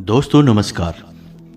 दोस्तों नमस्कार।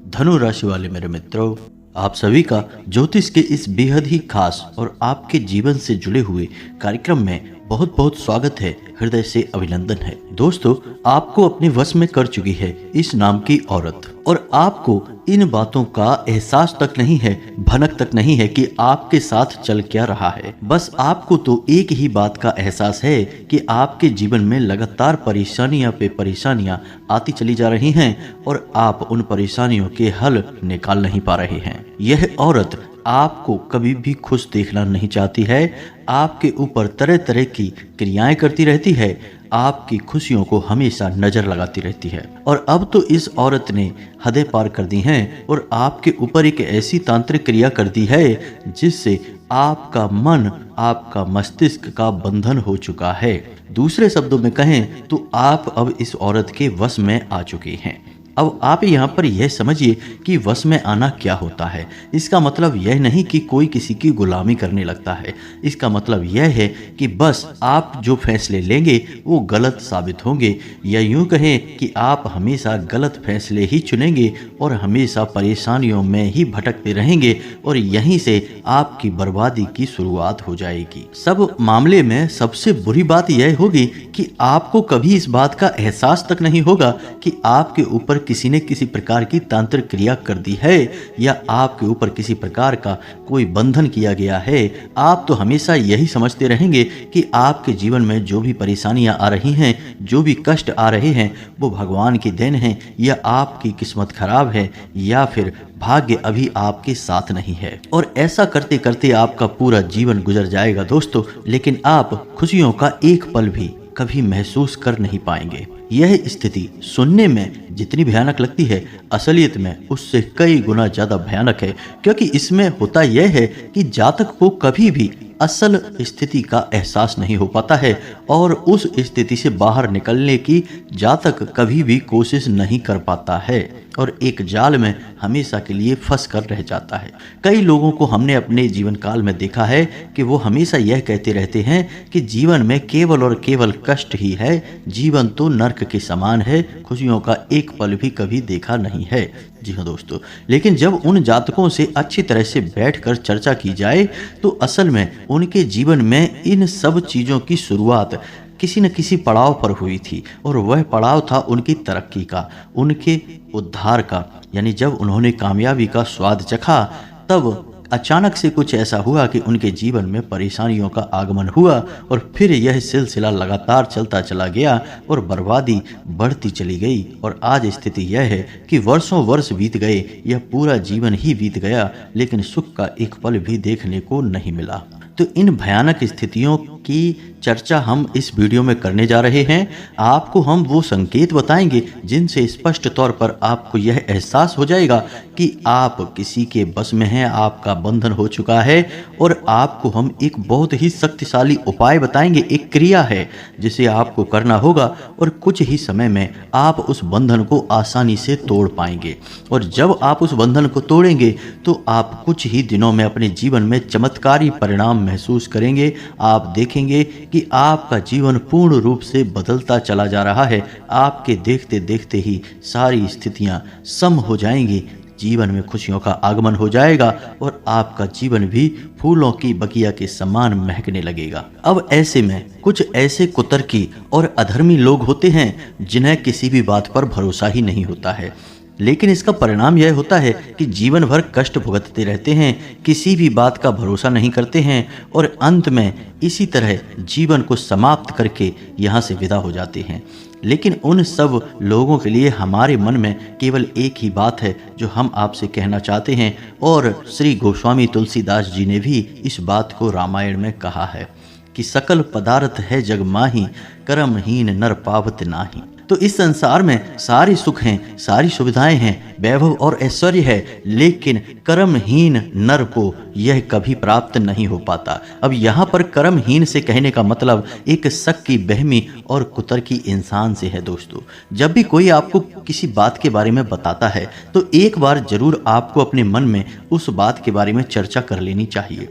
धनु राशि वाले मेरे मित्रों, आप सभी का ज्योतिष के इस बेहद ही खास और आपके जीवन से जुड़े हुए कार्यक्रम में बहुत बहुत स्वागत है, हृदय से अभिनंदन है। दोस्तों, आपको अपने वश में कर चुकी है इस नाम की औरत, और आपको इन बातों का एहसास तक नहीं है, भनक तक नहीं है कि आपके साथ चल क्या रहा है। बस आपको तो एक ही बात का एहसास है कि आपके जीवन में लगातार परेशानियां पे परेशानियां आती चली जा रही हैं और आप उन परेशानियों के हल निकाल नहीं पा रहे हैं। यह औरत आपको कभी भी खुश देखना नहीं चाहती है, आपके ऊपर तरह तरह की क्रियाएं करती रहती है, आपकी खुशियों को हमेशा नजर लगाती रहती है। और अब तो इस औरत ने हदें पार कर दी हैं और आपके ऊपर एक ऐसी तांत्रिक क्रिया कर दी है जिससे आपका मन, आपका मस्तिष्क का बंधन हो चुका है। दूसरे शब्दों में कहें तो आप अब इस औरत के वश में आ चुके हैं। अब आप यहाँ पर यह समझिए कि वश में आना क्या होता है। इसका मतलब यह नहीं कि कोई किसी की गुलामी करने लगता है। इसका मतलब यह है कि बस आप जो फैसले लेंगे वो गलत साबित होंगे, या यूं कहें कि आप हमेशा गलत फैसले ही चुनेंगे और हमेशा परेशानियों में ही भटकते रहेंगे और यहीं से आपकी बर्बादी की शुरुआत हो जाएगी। सब मामले में सबसे बुरी बात यह होगी कि आपको कभी इस बात का एहसास तक नहीं होगा कि आपके ऊपर किसी ने किसी प्रकार की तांत्रिक क्रिया कर दी है या आपके ऊपर किसी प्रकार का कोई बंधन किया गया है। आप तो हमेशा यही समझते रहेंगे कि आपके जीवन में जो भी परेशानियां आ रही हैं, जो भी कष्ट आ रहे हैं, वो भगवान की देन है, या आपकी किस्मत खराब है, या फिर भाग्य अभी आपके साथ नहीं है। और ऐसा करते करते आपका पूरा जीवन गुजर जाएगा दोस्तों, लेकिन आप खुशियों का एक पल भी कभी महसूस कर नहीं पाएंगे। यह स्थिति सुनने में जितनी भयानक लगती है, असलियत में उससे कई गुना ज्यादा भयानक है, क्योंकि इसमें होता यह है कि जातक को कभी भी असल स्थिति का एहसास नहीं हो पाता है और उस स्थिति से बाहर निकलने की जातक कभी भी कोशिश नहीं कर पाता है और एक जाल में हमेशा के लिए फंस कर रह जाता है। कई लोगों को हमने अपने जीवन काल में देखा है कि वो हमेशा यह कहते रहते हैं कि जीवन में केवल और केवल कष्ट ही है, जीवन तो नर्क के समान है, खुशियों का एक पल भी कभी देखा नहीं है। जी हाँ दोस्तों, लेकिन जब उन जातकों से अच्छी तरह से बैठकर चर्चा की जाए तो असल में उनके जीवन में इन सब चीज़ों की शुरुआत किसी न किसी पड़ाव पर हुई थी, और वह पड़ाव था उनकी तरक्की का, उनके उद्धार का। यानी जब उन्होंने कामयाबी का स्वाद चखा तब अचानक से कुछ ऐसा हुआ कि उनके जीवन में परेशानियों का आगमन हुआ और फिर यह सिलसिला लगातार चलता चला गया और बर्बादी बढ़ती चली गई। और आज स्थिति यह है कि वर्षों वर्ष बीत गए, यह पूरा जीवन ही बीत गया, लेकिन सुख का एक पल भी देखने को नहीं मिला। तो इन भयानक स्थितियों की चर्चा हम इस वीडियो में करने जा रहे हैं। आपको हम वो संकेत बताएंगे जिनसे स्पष्ट तौर पर आपको यह एहसास हो जाएगा कि आप किसी के बस में हैं, आपका बंधन हो चुका है, और आपको हम एक बहुत ही शक्तिशाली उपाय बताएंगे। एक क्रिया है जिसे आपको करना होगा और कुछ ही समय में आप उस बंधन को आसानी से तोड़ पाएंगे। और जब आप उस बंधन को तोड़ेंगे तो आप कुछ ही दिनों में अपने जीवन में चमत्कारी परिणाम महसूस करेंगे। आप देखेंगे कि आपका जीवन पूर्ण रूप से बदलता चला जा रहा है। आपके देखते देखते ही सारी स्थितियां सम हो जाएंगी, जीवन में खुशियों का आगमन हो जाएगा और आपका जीवन भी फूलों की बगिया के समान महकने लगेगा। अब ऐसे में कुछ ऐसे कुतर्की और अधर्मी लोग होते हैं जिन्हें किसी भी बात पर भरोसा ही नहीं होता है, लेकिन इसका परिणाम यह होता है कि जीवन भर कष्ट भुगतते रहते हैं, किसी भी बात का भरोसा नहीं करते हैं और अंत में इसी तरह जीवन को समाप्त करके यहाँ से विदा हो जाते हैं। लेकिन उन सब लोगों के लिए हमारे मन में केवल एक ही बात है जो हम आपसे कहना चाहते हैं, और श्री गोस्वामी तुलसीदास जी ने भी इस बात को रामायण में कहा है कि सकल पदार्थ है जग माही, कर्महीन नर पावत नाही। तो इस संसार में सारी सुख हैं, सारी सुविधाएं हैं, वैभव और ऐश्वर्य है, लेकिन कर्महीन नर को यह कभी प्राप्त नहीं हो पाता। अब यहाँ पर कर्महीन से कहने का मतलब एक शक की बहमी और कुतर्की इंसान से है। दोस्तों, जब भी कोई आपको किसी बात के बारे में बताता है तो एक बार जरूर आपको अपने मन में उस बात के बारे में चर्चा कर लेनी चाहिए।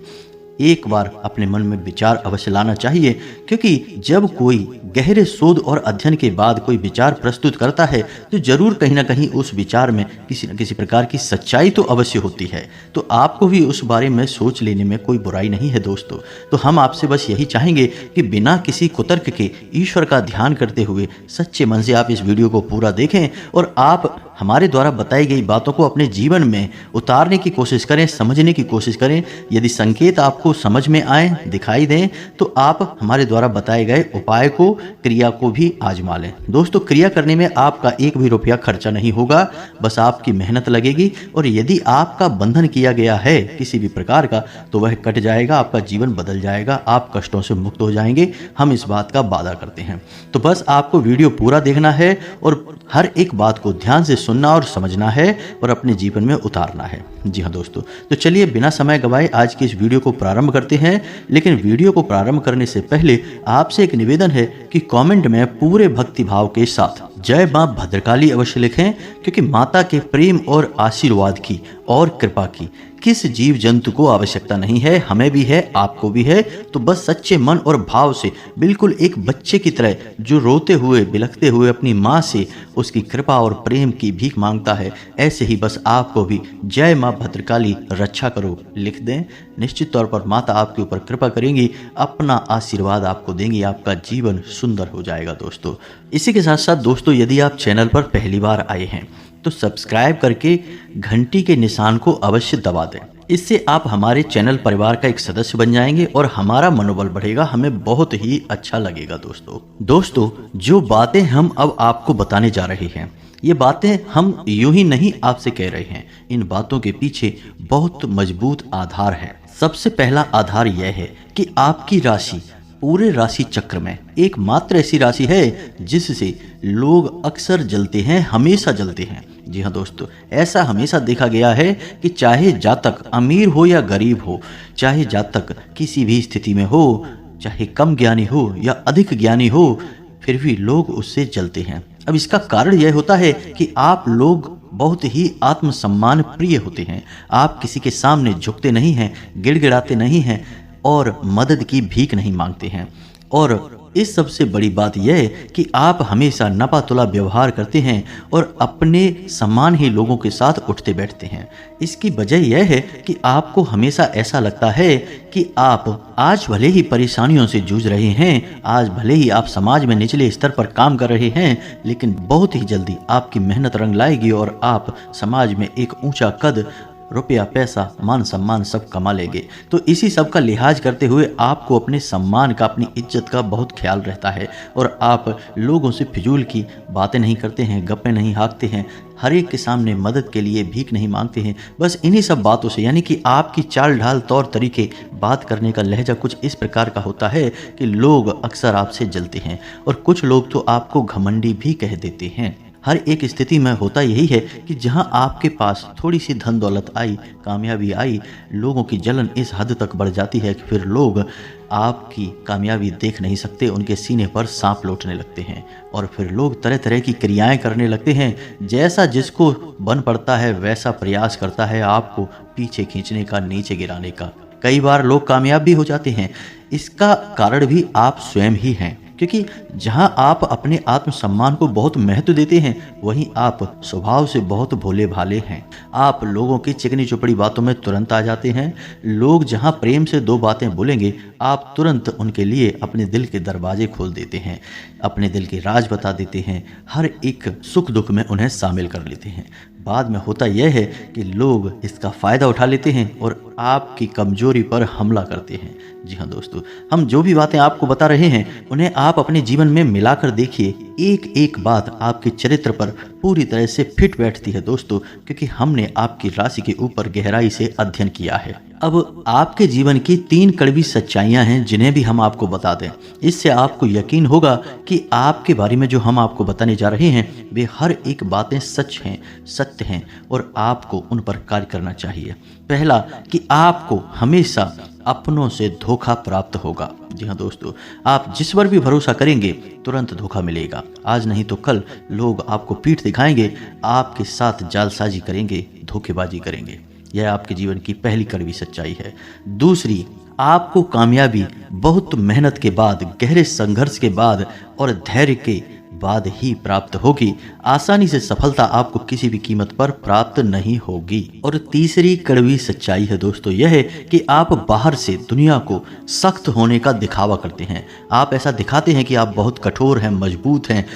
एक बार अपने मन में विचार अवश्य लाना चाहिए, क्योंकि जब कोई गहरे शोध और अध्ययन के बाद कोई विचार प्रस्तुत करता है तो जरूर कहीं ना कहीं उस विचार में किसी न किसी प्रकार की सच्चाई तो अवश्य होती है। तो आपको भी उस बारे में सोच लेने में कोई बुराई नहीं है दोस्तों। तो हम आपसे बस यही चाहेंगे कि बिना किसी कुतर्क के ईश्वर का ध्यान करते हुए सच्चे मन से आप इस वीडियो को पूरा देखें और आप हमारे द्वारा बताई गई बातों को अपने जीवन में उतारने की कोशिश करें, समझने की कोशिश करें। यदि संकेत आपको समझ में आए, दिखाई दें, तो आप हमारे द्वारा बताए गए उपाय को, क्रिया को भी आजमा लें। दोस्तों, क्रिया करने में आपका एक भी रुपया खर्चा नहीं होगा, बस आपकी मेहनत लगेगी। और यदि आपका बंधन किया गया है किसी भी प्रकार का तो वह कट जाएगा, आपका जीवन बदल जाएगा, आप कष्टों से मुक्त हो जाएंगे। हम इस बात का वादा करते हैं। तो बस आपको वीडियो पूरा देखना है और हर एक बात को ध्यान से सुनना और समझना है और अपने जीवन में उतारना है। जी हाँ दोस्तों, तो चलिए बिना समय गवाए आज की इस वीडियो को प्रारंभ करते हैं। लेकिन वीडियो को प्रारंभ करने से पहले आपसे एक निवेदन है कि कमेंट में पूरे भक्ति भाव के साथ जय मां भद्रकाली अवश्य लिखें, क्योंकि माता के प्रेम और आशीर्वाद की और कृपा की किस जीव जंतु को आवश्यकता नहीं है, हमें भी है, आपको भी है। तो बस सच्चे मन और भाव से बिल्कुल एक बच्चे की तरह जो रोते हुए बिलखते हुए अपनी माँ से उसकी कृपा और प्रेम की भीख मांगता है, ऐसे ही बस आपको भी जय माँ भद्रकाली रक्षा करो लिख दें। निश्चित तौर पर माता आपके ऊपर कृपा करेंगी, अपना आशीर्वाद आपको देंगी, आपका जीवन सुंदर हो जाएगा दोस्तों। इसी के साथ साथ दोस्तों, यदि आप चैनल पर पहली बार आए हैं तो सब्सक्राइब करके घंटी के निशान को अवश्य दबा दें। इससे आप हमारे चैनल परिवार का एक सदस्य बन जाएंगे और हमारा मनोबल बढ़ेगा, हमें बहुत ही अच्छा लगेगा दोस्तों, जो बातें हम अब आपको बताने जा रहे हैं, ये बातें हम यूं ही नहीं आपसे कह रहे हैं। इन बातों के पीछे बहुत मजबूत आधार है। सबसे पहला आधार यह है कि आपकी राशि पूरे राशि चक्र में एकमात्र ऐसी राशि है जिससे लोग अक्सर जलते हैं, हमेशा जलते हैं। जी हाँ दोस्तों, ऐसा हमेशा देखा गया है कि चाहे जातक अमीर हो या गरीब हो, चाहे जातक किसी भी स्थिति में हो, चाहे कम ज्ञानी हो या अधिक ज्ञानी हो, फिर भी लोग उससे जलते हैं। अब इसका कारण यह होता है कि आप लोग बहुत ही आत्मसम्मान प्रिय होते हैं। आप किसी के सामने झुकते नहीं हैं, गिड़गिड़ाते नहीं हैं और मदद की भीख नहीं मांगते हैं। और इस सबसे बड़ी बात यह है कि आप हमेशा नपा तुला व्यवहार करते हैं और अपने सम्मान ही लोगों के साथ उठते बैठते हैं। इसकी वजह यह है कि आपको हमेशा ऐसा लगता है कि आप आज भले ही परेशानियों से जूझ रहे हैं, आज भले ही आप समाज में निचले स्तर पर काम कर रहे हैं, लेकिन बहुत ही जल्दी आपकी मेहनत रंग लाएगी और आप समाज में एक ऊंचा कद, रुपया, पैसा, मान सम्मान सब कमा लेंगे। तो इसी सब का लिहाज करते हुए आपको अपने सम्मान का, अपनी इज्जत का बहुत ख्याल रहता है और आप लोगों से फिजूल की बातें नहीं करते हैं, गप्पे नहीं हाँकते हैं, हर एक के सामने मदद के लिए भीख नहीं मांगते हैं। बस इन्हीं सब बातों से, यानी कि आपकी चाल ढाल, तौर तरीके, बात करने का लहजा कुछ इस प्रकार का होता है कि लोग अक्सर आपसे जलते हैं। और कुछ लोग तो आपको घमंडी भी कह देते हैं। हर एक स्थिति में होता यही है कि जहां आपके पास थोड़ी सी धन दौलत आई, कामयाबी आई, लोगों की जलन इस हद तक बढ़ जाती है कि फिर लोग आपकी कामयाबी देख नहीं सकते, उनके सीने पर सांप लौटने लगते हैं और फिर लोग तरह तरह की क्रियाएं करने लगते हैं। जैसा जिसको बन पड़ता है वैसा प्रयास करता है आपको पीछे खींचने का, नीचे गिराने का। कई बार लोग कामयाब भी हो जाते हैं। इसका कारण भी आप स्वयं ही हैं, क्योंकि जहां आप अपने आत्मसम्मान को बहुत महत्व देते हैं, वहीं आप स्वभाव से बहुत भोले भाले हैं। आप लोगों की चिकनी चुपड़ी बातों में तुरंत आ जाते हैं। लोग जहां प्रेम से दो बातें बोलेंगे, आप तुरंत उनके लिए अपने दिल के दरवाजे खोल देते हैं, अपने दिल के राज बता देते हैं, हर एक सुख दुख में उन्हें शामिल कर लेते हैं। बाद में होता यह है कि लोग इसका फ़ायदा उठा लेते हैं और आपकी कमजोरी पर हमला करते हैं। जी हाँ दोस्तों, हम जो भी बातें आपको बता रहे हैं उन्हें आप अपने जीवन में मिलाकर देखिए। एक एक बात आपके चरित्र पर पूरी तरह से फिट बैठती है दोस्तों, क्योंकि हमने आपकी राशि के ऊपर गहराई से अध्ययन किया है। अब आपके जीवन की 3 कड़वी सच्चाइयां हैं जिन्हें भी हम आपको बता दें। इससे आपको यकीन होगा कि आपके बारे में जो हम आपको बताने जा रहे हैं वे हर एक बातें सच हैं, सत्य हैं और आपको उन पर कार्य करना चाहिए। पहला, कि आपको हमेशा अपनों से धोखा प्राप्त होगा। जी हाँ दोस्तों, आप जिस पर भी भरोसा करेंगे तुरंत धोखा मिलेगा। आज नहीं तो कल लोग आपको पीठ दिखाएंगे, आपके साथ जालसाजी करेंगे, धोखेबाजी करेंगे। यह आपके जीवन की पहली कड़वी सच्चाई है। दूसरी, आपको कामयाबी बहुत मेहनत के बाद, गहरे संघर्ष के बाद और धैर्य के बाद ही प्राप्त होगी। आसानी से सफलता आपको किसी भी कीमत पर प्राप्त नहीं होगी। और तीसरी कड़वी सच्चाई है दोस्तों, यह है कि आप बाहर से दुनिया को सख्त होने का दिखावा करते हैं। आप ऐसा दिखाते हैं कि आप बहुत कठोर हैं, मजबूत हैं,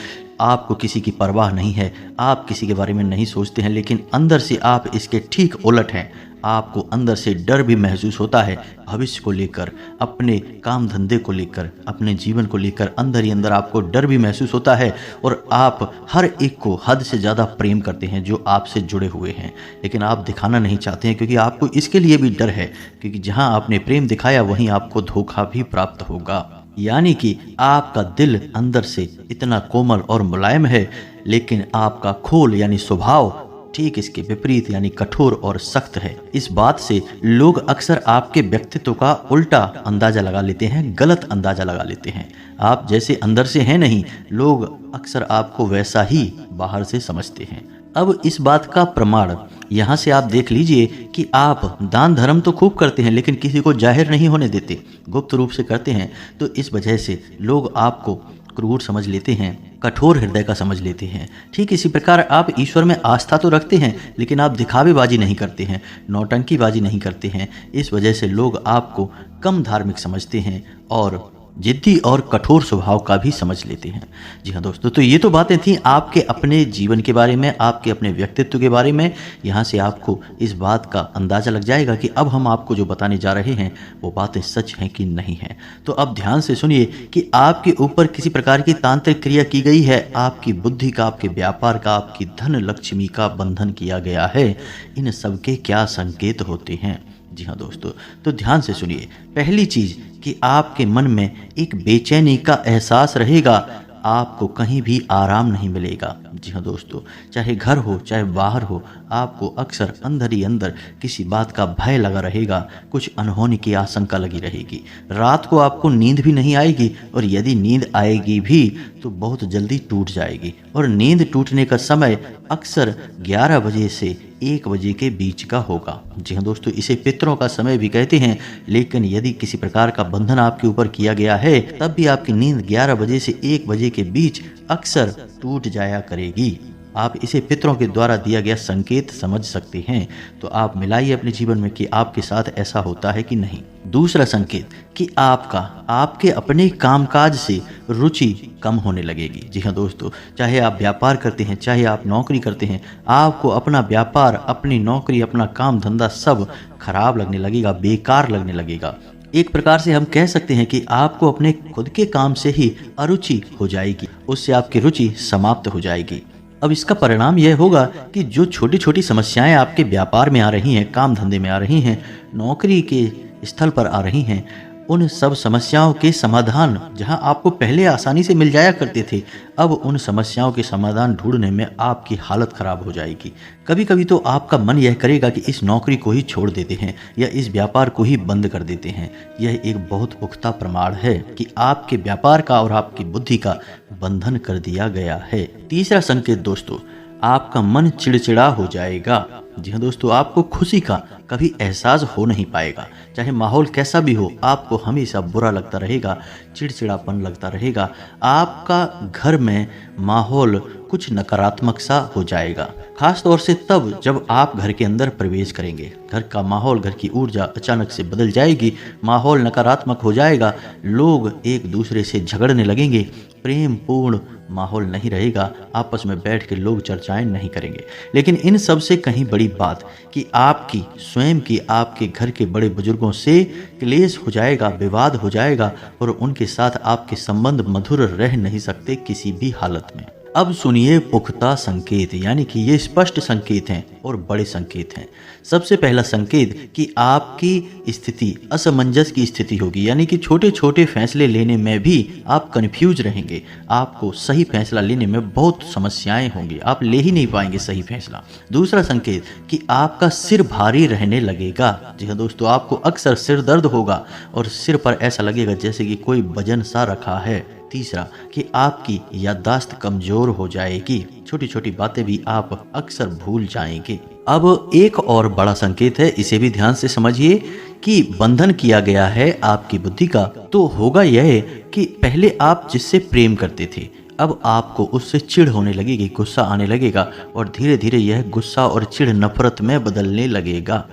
आपको किसी की परवाह नहीं है, आप किसी के बारे में नहीं सोचते हैं, लेकिन अंदर से आप इसके ठीक उलट हैं। आपको अंदर से डर भी महसूस होता है भविष्य को लेकर, अपने काम धंधे को लेकर, अपने जीवन को लेकर अंदर ही अंदर आपको डर भी महसूस होता है। और आप हर एक को हद से ज़्यादा प्रेम करते हैं जो आपसे जुड़े हुए हैं, लेकिन आप दिखाना नहीं चाहते हैं क्योंकि आपको इसके लिए भी डर है, क्योंकि जहां आपने प्रेम दिखाया वहीं आपको धोखा भी प्राप्त होगा। यानी कि आपका दिल अंदर से इतना कोमल और मुलायम है, लेकिन आपका खोल यानी स्वभाव ठीक इसके विपरीत यानी कठोर और सख्त है। इस बात से लोग अक्सर आपके व्यक्तित्व का उल्टा अंदाजा लगा लेते हैं, गलत अंदाजा लगा लेते हैं। आप जैसे अंदर से हैं नहीं, लोग अक्सर आपको वैसा ही बाहर से समझते हैं। अब इस बात का प्रमाण यहाँ से आप देख लीजिए कि आप दान धर्म तो खूब करते हैं, लेकिन किसी को जाहिर नहीं होने देते, गुप्त रूप से करते हैं। तो इस वजह से लोग आपको क्रूर समझ लेते हैं, कठोर हृदय का समझ लेते हैं। ठीक इसी प्रकार आप ईश्वर में आस्था तो रखते हैं, लेकिन आप दिखावेबाजी नहीं करते हैं, नौटंकीबाजी नहीं करते हैं। इस वजह से लोग आपको कम धार्मिक समझते हैं और जिद्दी और कठोर स्वभाव का भी समझ लेते हैं। जी हाँ दोस्तों, तो ये तो बातें थी आपके अपने जीवन के बारे में, आपके अपने व्यक्तित्व के बारे में। यहाँ से आपको इस बात का अंदाज़ा लग जाएगा कि अब हम आपको जो बताने जा रहे हैं वो बातें सच हैं कि नहीं हैं। तो अब ध्यान से सुनिए कि आपके ऊपर किसी प्रकार की तांत्रिक क्रिया की गई है, आपकी बुद्धि का, आपके व्यापार का, आपकी धन लक्ष्मी का बंधन किया गया है। इन सब के क्या संकेत होते हैं? जी हाँ दोस्तों, तो ध्यान से सुनिए। पहली चीज़ कि आपके मन में एक बेचैनी का एहसास रहेगा, आपको कहीं भी आराम नहीं मिलेगा। जी हाँ दोस्तों, चाहे घर हो चाहे बाहर हो, आपको अक्सर अंदर ही अंदर किसी बात का भय लगा रहेगा, कुछ अनहोनी की आशंका लगी रहेगी। रात को आपको नींद भी नहीं आएगी, और यदि नींद आएगी भी तो बहुत जल्दी टूट जाएगी। और नींद टूटने का समय अक्सर 11 बजे से 1 बजे के बीच का होगा। जी हाँ दोस्तों, इसे पितरों का समय भी कहते हैं। लेकिन यदि किसी प्रकार का बंधन आपके ऊपर किया गया है, तब भी आपकी नींद 11 बजे से 1 बजे के बीच अक्सर टूट जाया करेगी। आप इसे पितरों के द्वारा दिया गया संकेत समझ सकते हैं। तो आप मिलाइए अपने जीवन में कि आपके साथ ऐसा होता है कि नहीं। दूसरा संकेत कि आपके अपने कामकाज से रुचि कम होने लगेगी। जी हाँ दोस्तों, चाहे आप व्यापार करते हैं, चाहे आप नौकरी करते हैं, आपको अपना व्यापार, अपनी नौकरी, अपना काम धंधा सब खराब लगने लगेगा, बेकार लगने लगेगा। एक प्रकार से हम कह सकते हैं कि आपको अपने खुद के काम से ही अरुचि हो जाएगी, उससे आपकी रुचि समाप्त हो जाएगी। अब इसका परिणाम यह होगा कि जो छोटी छोटी समस्याएं आपके व्यापार में आ रही हैं, काम धंधे में आ रही हैं, नौकरी के स्थल पर आ रही हैं, उन सब समस्याओं के समाधान जहां आपको पहले आसानी से मिल जाया करते थे, अब उन समस्याओं के समाधान ढूंढने में आपकी हालत खराब हो जाएगी। कभी कभी तो आपका मन यह करेगा कि इस नौकरी को ही छोड़ देते हैं या इस व्यापार को ही बंद कर देते हैं। यह एक बहुत पुख्ता प्रमाण है कि आपके व्यापार का और आपकी बुद्धि का बंधन कर दिया गया है। तीसरा संकेत दोस्तों, आपका मन चिड़चिड़ा हो जाएगा। जी हाँ दोस्तों, आपको खुशी का कभी एहसास हो नहीं पाएगा। चाहे माहौल कैसा भी हो, आपको हमेशा बुरा लगता रहेगा, चिड़चिड़ापन लगता रहेगा। आपका घर में माहौल कुछ नकारात्मक सा हो जाएगा, खास तौर से तब जब आप घर के अंदर प्रवेश करेंगे। घर का माहौल, घर की ऊर्जा अचानक से बदल जाएगी, माहौल नकारात्मक हो जाएगा, लोग एक दूसरे से झगड़ने लगेंगे, प्रेम पूर्ण माहौल नहीं रहेगा, आपस में बैठ के लोग चर्चाएं नहीं करेंगे। लेकिन इन सब से कहीं बड़ी बात कि आपकी स्वयं की, आपके घर के बड़े बुजुर्गों से क्लेश हो जाएगा, विवाद हो जाएगा, और उनके साथ आपके संबंध मधुर रह नहीं सकते किसी भी हालत में। अब सुनिए पुख्ता संकेत, यानी कि ये स्पष्ट संकेत हैं और बड़े संकेत हैं। सबसे पहला संकेत कि आपकी स्थिति असमंजस की स्थिति होगी, यानी कि छोटे छोटे फैसले लेने में भी आप कंफ्यूज रहेंगे, आपको सही फैसला लेने में बहुत समस्याएं होंगी, आप ले ही नहीं पाएंगे सही फैसला। दूसरा संकेत कि आपका सिर भारी रहने लगेगा। जी हाँ दोस्तों, आपको अक्सर सिर दर्द होगा और सिर पर ऐसा लगेगा जैसे कि कोई वजन सा रखा है। तीसरा कि आपकी याददाश्त कमजोर हो जाएगी, छोटी छोटी बातें भी आप अक्सर भूल जाएंगे। अब एक और बड़ा संकेत है, इसे भी ध्यान से समझिए। कि बंधन किया गया है आपकी बुद्धि का, तो होगा यह कि पहले आप जिससे प्रेम करते थे, अब आपको उससे चिढ़ होने लगेगी, गुस्सा आने लगेगा और धीरे धीरे यह गुस्सा और चिढ़ नफरत में बदलने लगेगा।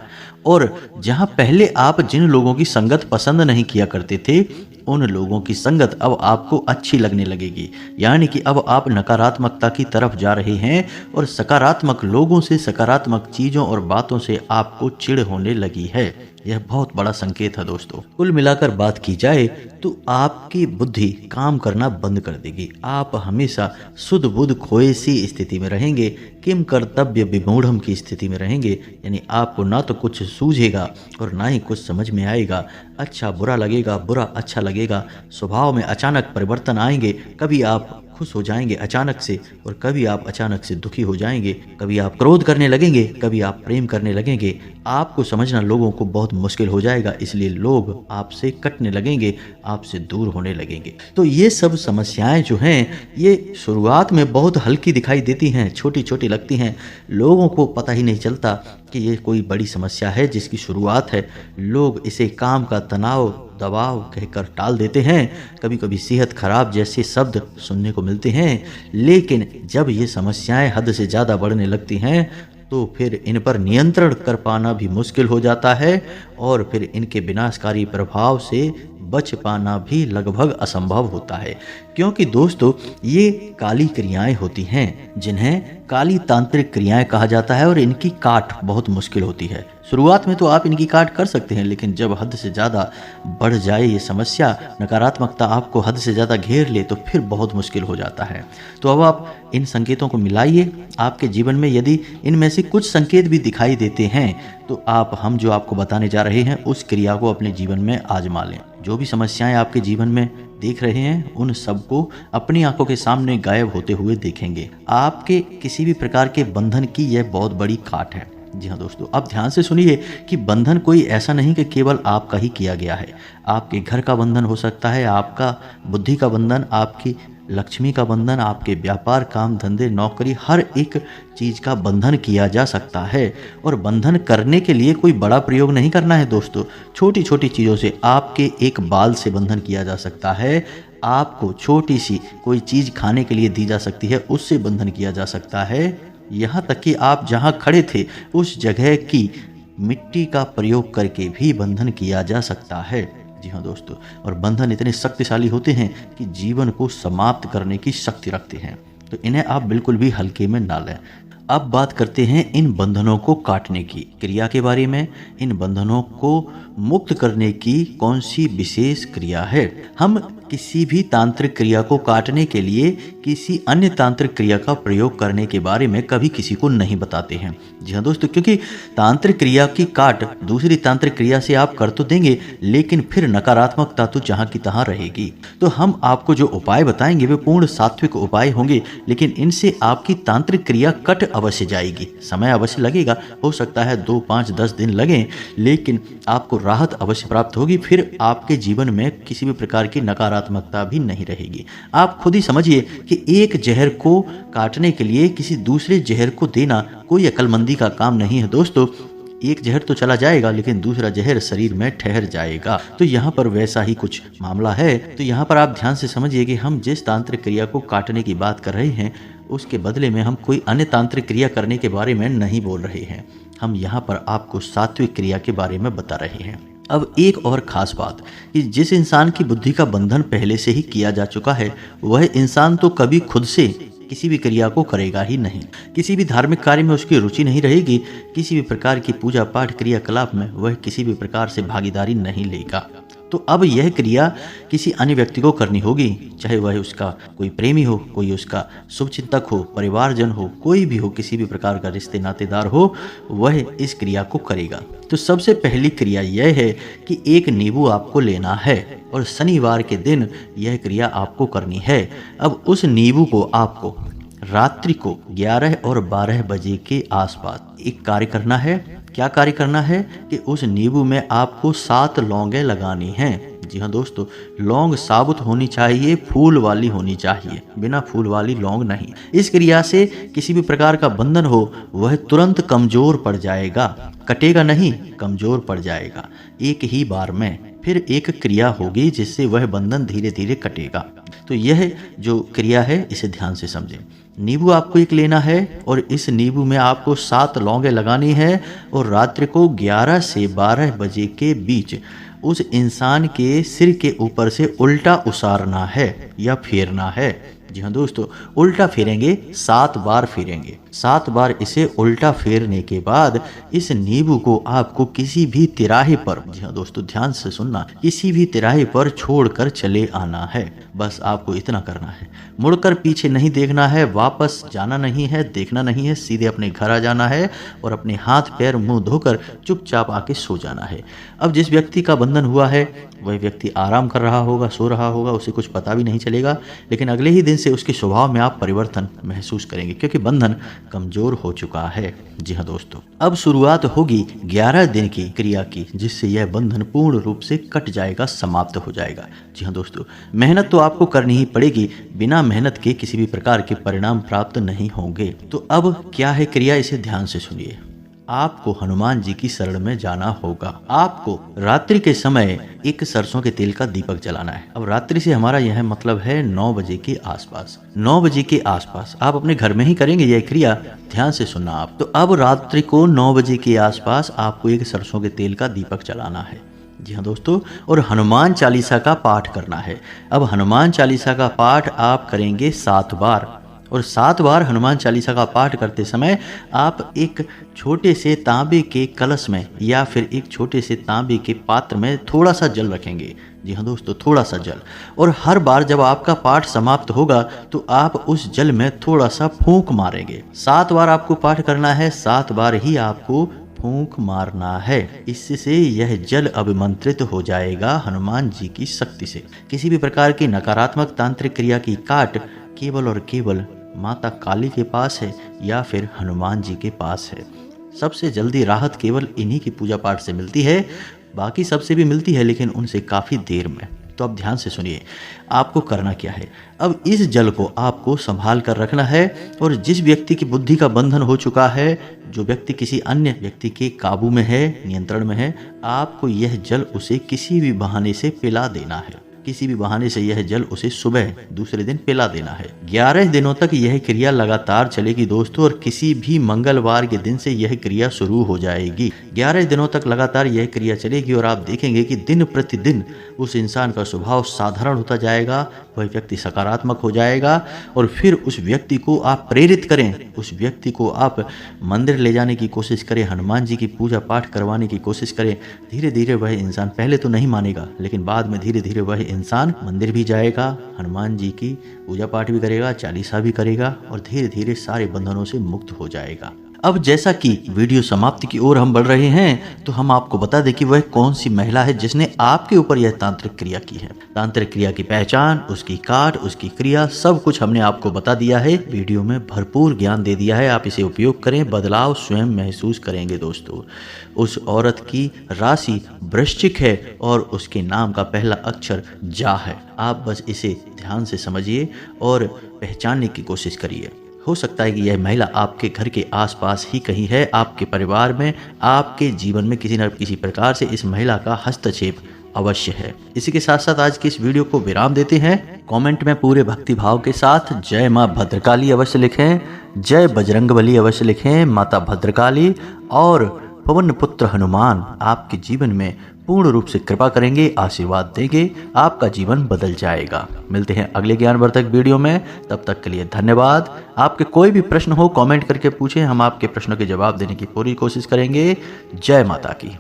और जहां पहले आप जिन लोगों की संगत पसंद नहीं किया करते थे, उन लोगों की संगत अब आपको अच्छी लगने लगेगी। यानी कि अब आप नकारात्मकता की तरफ जा रहे हैं और सकारात्मक लोगों से, सकारात्मक चीज़ों और बातों से आपको चिढ़ होने लगी है। यह बहुत बड़ा संकेत है दोस्तों। कुल मिलाकर बात की जाए तो आपकी बुद्धि काम करना बंद कर देगी। आप हमेशा सुध बुध खोए सी स्थिति में रहेंगे, किम कर्तव्य विमूढ़म की स्थिति में रहेंगे। यानी आपको ना तो कुछ सूझेगा और ना ही कुछ समझ में आएगा। अच्छा बुरा लगेगा, बुरा अच्छा लगेगा। स्वभाव में अचानक परिवर्तन आएंगे। कभी आप खुश हो जाएंगे अचानक से और कभी आप अचानक से दुखी हो जाएंगे। कभी आप क्रोध करने लगेंगे, कभी आप प्रेम करने लगेंगे। आपको समझना लोगों को बहुत मुश्किल हो जाएगा, इसलिए लोग आपसे कटने लगेंगे, आपसे दूर होने लगेंगे। तो ये सब समस्याएं जो हैं, ये शुरुआत में बहुत हल्की दिखाई देती हैं, छोटी छोटी लगती हैं। लोगों को पता ही नहीं चलता कि ये कोई बड़ी समस्या है जिसकी शुरुआत है। लोग इसे काम का तनाव, दबाव कहकर टाल देते हैं। कभी कभी सेहत खराब जैसे शब्द सुनने को मिलते हैं। लेकिन जब ये समस्याएं हद से ज़्यादा बढ़ने लगती हैं तो फिर इन पर नियंत्रण कर पाना भी मुश्किल हो जाता है और फिर इनके विनाशकारी प्रभाव से बच पाना भी लगभग असंभव होता है। क्योंकि दोस्तों ये काली क्रियाएं होती हैं जिन्हें काली तांत्रिक क्रियाएं कहा जाता है और इनकी काट बहुत मुश्किल होती है। शुरुआत में तो आप इनकी काट कर सकते हैं, लेकिन जब हद से ज़्यादा बढ़ जाए ये समस्या, नकारात्मकता आपको हद से ज़्यादा घेर ले, तो फिर बहुत मुश्किल हो जाता है। तो अब आप इन संकेतों को मिलाइए आपके जीवन में। यदि इनमें से कुछ संकेत भी दिखाई देते हैं तो हम जो आपको बताने जा रहे हैं उस क्रिया को अपने जीवन में आजमा लें। जो भी समस्याएं आपके जीवन में देख रहे हैं उन सबको अपनी आंखों के सामने गायब होते हुए देखेंगे। आपके किसी भी प्रकार के बंधन की यह बहुत बड़ी काट है। जी हाँ दोस्तों, अब ध्यान से सुनिए कि बंधन कोई ऐसा नहीं कि केवल आपका ही किया गया है। आपके घर का बंधन हो सकता है, आपका बुद्धि का बंधन, आपकी लक्ष्मी का बंधन, आपके व्यापार, काम धंधे, नौकरी, हर एक चीज़ का बंधन किया जा सकता है। और बंधन करने के लिए कोई बड़ा प्रयोग नहीं करना है दोस्तों। छोटी छोटी चीज़ों से, आपके एक बाल से बंधन किया जा सकता है। आपको छोटी सी कोई चीज़ खाने के लिए दी जा सकती है, उससे बंधन किया जा सकता है। यहाँ तक कि आप जहाँ खड़े थे उस जगह की मिट्टी का प्रयोग करके भी बंधन किया जा सकता है। जी हाँ दोस्तों, और बंधन इतने शक्तिशाली होते हैं कि जीवन को समाप्त करने की शक्ति रखते हैं। तो इन्हें आप बिल्कुल भी हल्के में ना लें। अब बात करते हैं इन बंधनों को काटने की क्रिया के बारे में। इन बंधनों को मुक्त करने की कौन सी विशेष क्रिया है? हम किसी भी तांत्रिक क्रिया को काटने के लिए किसी अन्य तांत्रिक क्रिया का प्रयोग करने के बारे में कभी किसी को नहीं बताते हैं। जी हाँ दोस्तों, क्योंकि तांत्रिक क्रिया की काट दूसरी तांत्रिक क्रिया से आप कर तो देंगे, लेकिन फिर नकारात्मकता तो जहाँ की तहाँ रहेगी। तो हम आपको जो उपाय बताएंगे वे पूर्ण सात्विक उपाय होंगे, लेकिन इनसे आपकी तांत्रिक क्रिया कट अवश्य जाएगी। समय अवश्य लगेगा, हो सकता है 2, 5, 10 दिन लगें, लेकिन आपको राहत अवश्य प्राप्त होगी। फिर आपके जीवन में किसी भी प्रकार की नकारात्मकता भी नहीं रहेगी। आप खुद ही समझिए कि एक जहर को काटने के लिए किसी दूसरे जहर को देना कोई अक्लमंदी का काम नहीं है दोस्तों। एक जहर तो चला जाएगा, लेकिन दूसरा जहर शरीर में ठहर जाएगा। तो यहाँ पर वैसा ही कुछ मामला है। तो यहाँ पर आप ध्यान से समझिए कि हम जिस तांत्रिक क्रिया को काटने की बात कर रहे हैं, उसके बदले में हम कोई अन्य तांत्रिक क्रिया करने के बारे में नहीं बोल रहे हैं। हम यहाँ पर आपको सात्विक क्रिया के बारे में बता रहे हैं। अब एक और खास बात कि जिस इंसान की बुद्धि का बंधन पहले से ही किया जा चुका है, वह इंसान तो कभी खुद से किसी भी क्रिया को करेगा ही नहीं। किसी भी धार्मिक कार्य में उसकी रुचि नहीं रहेगी। किसी भी प्रकार की पूजा पाठ क्रियाकलाप में वह किसी भी प्रकार से भागीदारी नहीं लेगा। तो अब यह क्रिया किसी अन्य व्यक्ति को करनी होगी, चाहे वह उसका कोई प्रेमी हो, कोई उसका शुभचिंतक हो, परिवारजन हो, कोई भी हो, किसी भी प्रकार का रिश्ते नातेदार हो, वह इस क्रिया को करेगा। तो सबसे पहली क्रिया यह है कि एक नींबू आपको लेना है और शनिवार के दिन यह क्रिया आपको करनी है। अब उस नींबू को आपको रात्रि को 11 और 12 बजे के आसपास एक कार्य करना है। क्या कार्य करना है कि उस नींबू में आपको 7 लौंगे लगानी हैं। जी हाँ दोस्तों, लौंग साबुत होनी चाहिए, फूल वाली होनी चाहिए, बिना फूल वाली लौंग नहीं। इस क्रिया से किसी भी प्रकार का बंधन हो वह तुरंत कमजोर पड़ जाएगा, कटेगा नहीं, कमजोर पड़ जाएगा। एक ही बार में फिर एक क्रिया होगी जिससे वह बंधन धीरे धीरे कटेगा। तो यह जो क्रिया है इसे ध्यान से समझें। नींबू आपको एक लेना है और इस नींबू में आपको 7 लौंगे लगानी है और रात्रि को 11 से 12 बजे के बीच उस इंसान के सिर के ऊपर से उल्टा उसारना है या फेरना है। जी हाँ दोस्तों, उल्टा फेरेंगे, 7 बार फेरेंगे। 7 बार इसे उल्टा फेरने के बाद इस नींबू को आपको किसी भी तिराहे पर, जी हाँ दोस्तों ध्यान से सुनना, किसी भी तिराहे पर छोड़कर चले आना है। बस आपको इतना करना है, मुड़कर पीछे नहीं देखना है, वापस जाना नहीं है, देखना नहीं है, सीधे अपने घर आ जाना है और अपने हाथ पैर मुंह धोकर चुपचाप आके सो जाना है। अब जिस व्यक्ति का बंधन हुआ है वह व्यक्ति आराम कर रहा होगा, सो रहा होगा, उसे कुछ पता भी नहीं चलेगा, लेकिन अगले ही दिन से उसके स्वभाव में आप परिवर्तन महसूस करेंगे क्योंकि बंधन कमजोर हो चुका है। जी हाँ दोस्तों, अब शुरुआत होगी 11 दिन की क्रिया की, जिससे यह बंधन पूर्ण रूप से कट जाएगा, समाप्त हो जाएगा। जी हाँ दोस्तों, मेहनत तो आपको करनी ही पड़ेगी, बिना मेहनत के किसी भी प्रकार के परिणाम प्राप्त नहीं होंगे। तो अब क्या है क्रिया, इसे ध्यान से सुनिए। आपको हनुमान जी की शरण में जाना होगा। आपको रात्रि के समय एक सरसों के तेल का दीपक जलाना है। अब रात्रि से हमारा यह मतलब है 9 बजे के आसपास। 9 बजे के आसपास आप अपने घर में ही करेंगे यह क्रिया, ध्यान से सुनना आप। तो अब रात्रि को 9 बजे के आसपास आपको एक सरसों के तेल का दीपक जलाना है। जी हाँ दोस्तों, और हनुमान चालीसा का पाठ करना है। अब हनुमान चालीसा का पाठ आप करेंगे 7 बार और 7 बार हनुमान चालीसा का पाठ करते समय आप एक छोटे से तांबे के कलश में या फिर एक छोटे से तांबे के पात्र में थोड़ा सा जल रखेंगे। जी हाँ दोस्तों, थोड़ा सा जल। और हर बार जब आपका पाठ समाप्त होगा तो आप उस जल में थोड़ा सा फूंक मारेंगे। 7 बार आपको पाठ करना है, 7 बार ही आपको फूंक मारना है। इससे यह जल अभिमंत्रित हो जाएगा हनुमान जी की शक्ति से। किसी भी प्रकार की नकारात्मक तांत्रिक क्रिया की काट केवल और केवल माता काली के पास है या फिर हनुमान जी के पास है। सबसे जल्दी राहत केवल इन्हीं की पूजा पाठ से मिलती है, बाकी सबसे भी मिलती है लेकिन उनसे काफ़ी देर में। तो अब ध्यान से सुनिए, आपको करना क्या है। अब इस जल को आपको संभाल कर रखना है और जिस व्यक्ति की बुद्धि का बंधन हो चुका है, जो व्यक्ति किसी अन्य व्यक्ति के काबू में है, नियंत्रण में है, आपको यह जल उसे किसी भी बहाने से पिला देना है। किसी भी बहाने से यह जल उसे सुबह दूसरे दिन पिला देना है। 11 दिनों तक यह क्रिया लगातार चलेगी दोस्तों, और किसी भी मंगलवार के दिन से यह क्रिया शुरू हो जाएगी। 11 दिनों तक लगातार यह क्रिया चलेगी और आप देखेंगे कि दिन प्रतिदिन उस इंसान का स्वभाव साधारण होता जाएगा, वह व्यक्ति सकारात्मक हो जाएगा और फिर उस व्यक्ति को आप प्रेरित करें, उस व्यक्ति को आप मंदिर ले जाने की कोशिश करें, हनुमान जी की पूजा पाठ करवाने की कोशिश करें। धीरे धीरे वह इंसान पहले तो नहीं मानेगा, लेकिन बाद में धीरे धीरे वह इंसान मंदिर भी जाएगा, हनुमान जी की पूजा पाठ भी करेगा, चालीसा भी करेगा और धीरे धीरे सारे बंधनों से मुक्त हो जाएगा। अब जैसा कि वीडियो समाप्ति की ओर हम बढ़ रहे हैं तो हम आपको बता दें कि वह कौन सी महिला है जिसने आपके ऊपर यह तांत्रिक क्रिया की है। तांत्रिक क्रिया की पहचान, उसकी काट, उसकी क्रिया, सब कुछ हमने आपको बता दिया है। वीडियो में भरपूर ज्ञान दे दिया है, आप इसे उपयोग करें, बदलाव स्वयं महसूस करेंगे दोस्तों। उस औरत की राशि वृश्चिक है और उसके नाम का पहला अक्षर जा है। आप बस इसे ध्यान से समझिए और पहचानने की कोशिश करिए। हो सकता है कि यह महिला आपके घर के आसपास ही कहीं है, आपके परिवार में, आपके जीवन में किसी न किसी प्रकार से इस महिला का हस्तक्षेप अवश्य है। इसी के साथ साथ आज की इस वीडियो को विराम देते हैं। कमेंट में पूरे भक्ति भाव के साथ जय माँ भद्रकाली अवश्य लिखें, जय बजरंगबली अवश्य लिखें, माता भद्रकाली और पवन पुत्र हनुमान आपके जीवन में पूर्ण रूप से कृपा करेंगे, आशीर्वाद देंगे, आपका जीवन बदल जाएगा। मिलते हैं अगले ज्ञानवर्धक वीडियो में, तब तक के लिए धन्यवाद। आपके कोई भी प्रश्न हो कमेंट करके पूछें, हम आपके प्रश्नों के जवाब देने की पूरी कोशिश करेंगे। जय माता की।